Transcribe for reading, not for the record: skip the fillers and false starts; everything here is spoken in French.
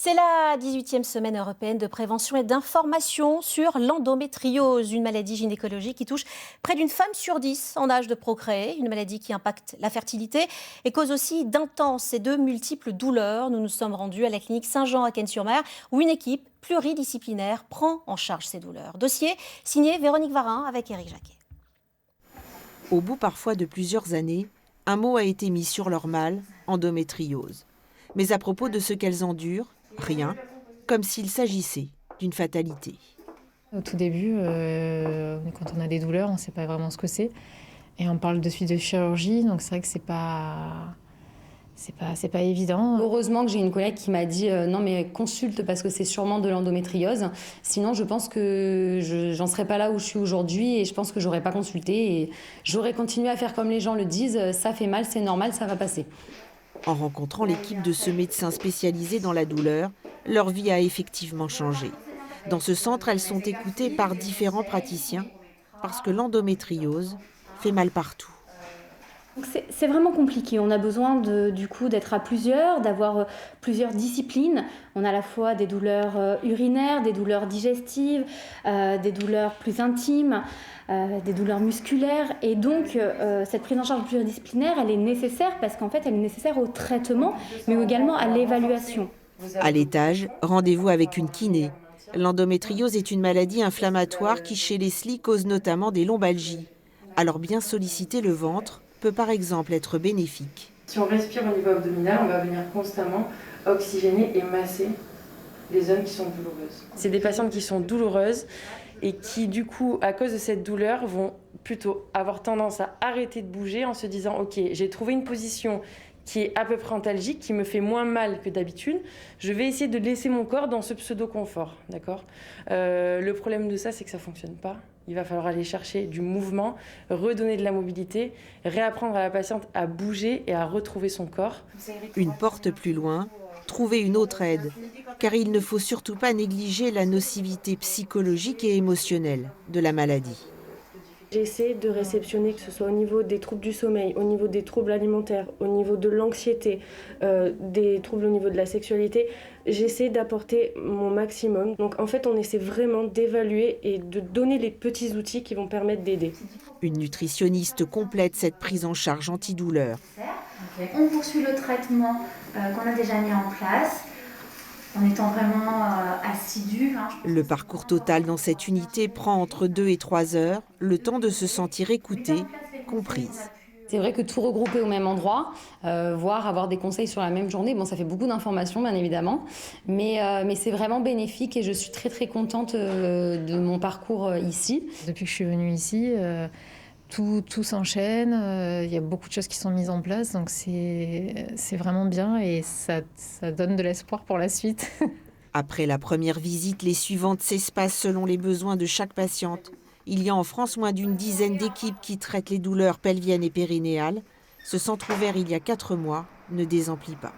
C'est la 18e semaine européenne de prévention et d'information sur l'endométriose, une maladie gynécologique qui touche près d'une femme sur 10 en âge de procréer, une maladie qui impacte la fertilité et cause aussi d'intenses et de multiples douleurs. Nous nous sommes rendus à la clinique Saint-Jean à Cannes-sur-Mer où une équipe pluridisciplinaire prend en charge ces douleurs. Dossier signé Véronique Varin avec Éric Jacquet. Au bout parfois de plusieurs années, un mot a été mis sur leur mal, endométriose. Mais à propos de ce qu'elles endurent, rien, comme s'il s'agissait d'une fatalité. Au tout début, quand on a des douleurs, on ne sait pas vraiment ce que c'est. Et on parle de suite de chirurgie, donc c'est vrai que c'est pas évident. Heureusement que j'ai une collègue qui m'a dit non mais consulte parce que c'est sûrement de l'endométriose. Sinon je pense que j'en serais pas là où je suis aujourd'hui et je pense que j'aurais pas consulté et j'aurais continué à faire comme les gens le disent, ça fait mal, c'est normal, ça va passer. En rencontrant l'équipe de ce médecin spécialisé dans la douleur, leur vie a effectivement changé. Dans ce centre, elles sont écoutées par différents praticiens parce que l'endométriose fait mal partout. C'est vraiment compliqué. On a besoin d'être à plusieurs, d'avoir plusieurs disciplines. On a à la fois des douleurs urinaires, des douleurs digestives, des douleurs plus intimes, des douleurs musculaires. Et donc, cette prise en charge pluridisciplinaire, elle est nécessaire parce qu'en fait, elle est nécessaire au traitement, mais également à l'évaluation. À l'étage, rendez-vous avec une kiné. L'endométriose est une maladie inflammatoire qui, chez les SLI, cause notamment des lombalgies. Alors bien solliciter le ventre peut par exemple être bénéfique. Si on respire au niveau abdominal, on va venir constamment oxygéner et masser les zones qui sont douloureuses. C'est des patientes qui sont douloureuses et qui du coup, à cause de cette douleur, vont plutôt avoir tendance à arrêter de bouger en se disant « Ok, j'ai trouvé une position qui est à peu près antalgique, qui me fait moins mal que d'habitude, je vais essayer de laisser mon corps dans ce pseudo-confort. » D'accord ? Le problème de ça, c'est que ça ne fonctionne pas. Il va falloir aller chercher du mouvement, redonner de la mobilité, réapprendre à la patiente à bouger et à retrouver son corps. Une porte plus loin, trouver une autre aide, car il ne faut surtout pas négliger la nocivité psychologique et émotionnelle de la maladie. J'essaie de réceptionner, que ce soit au niveau des troubles du sommeil, au niveau des troubles alimentaires, au niveau de l'anxiété, des troubles au niveau de la sexualité. J'essaie d'apporter mon maximum. Donc en fait, on essaie vraiment d'évaluer et de donner les petits outils qui vont permettre d'aider. Une nutritionniste complète cette prise en charge antidouleur. On poursuit le traitement qu'on a déjà mis en place, en étant vraiment assidu. Le parcours total dans cette unité prend entre 2 et 3 heures, le temps de se sentir écoutée, comprise. C'est vrai que tout regrouper au même endroit, voire avoir des conseils sur la même journée, bon, ça fait beaucoup d'informations bien évidemment, mais c'est vraiment bénéfique et je suis très très contente de mon parcours ici. Depuis que je suis venue ici, tout s'enchaîne, il y a beaucoup de choses qui sont mises en place, donc c'est vraiment bien et ça donne de l'espoir pour la suite. Après la première visite, les suivantes s'espacent selon les besoins de chaque patiente. Il y a en France moins d'une dizaine d'équipes qui traitent les douleurs pelviennes et périnéales. Ce centre ouvert il y a 4 mois ne désemplit pas.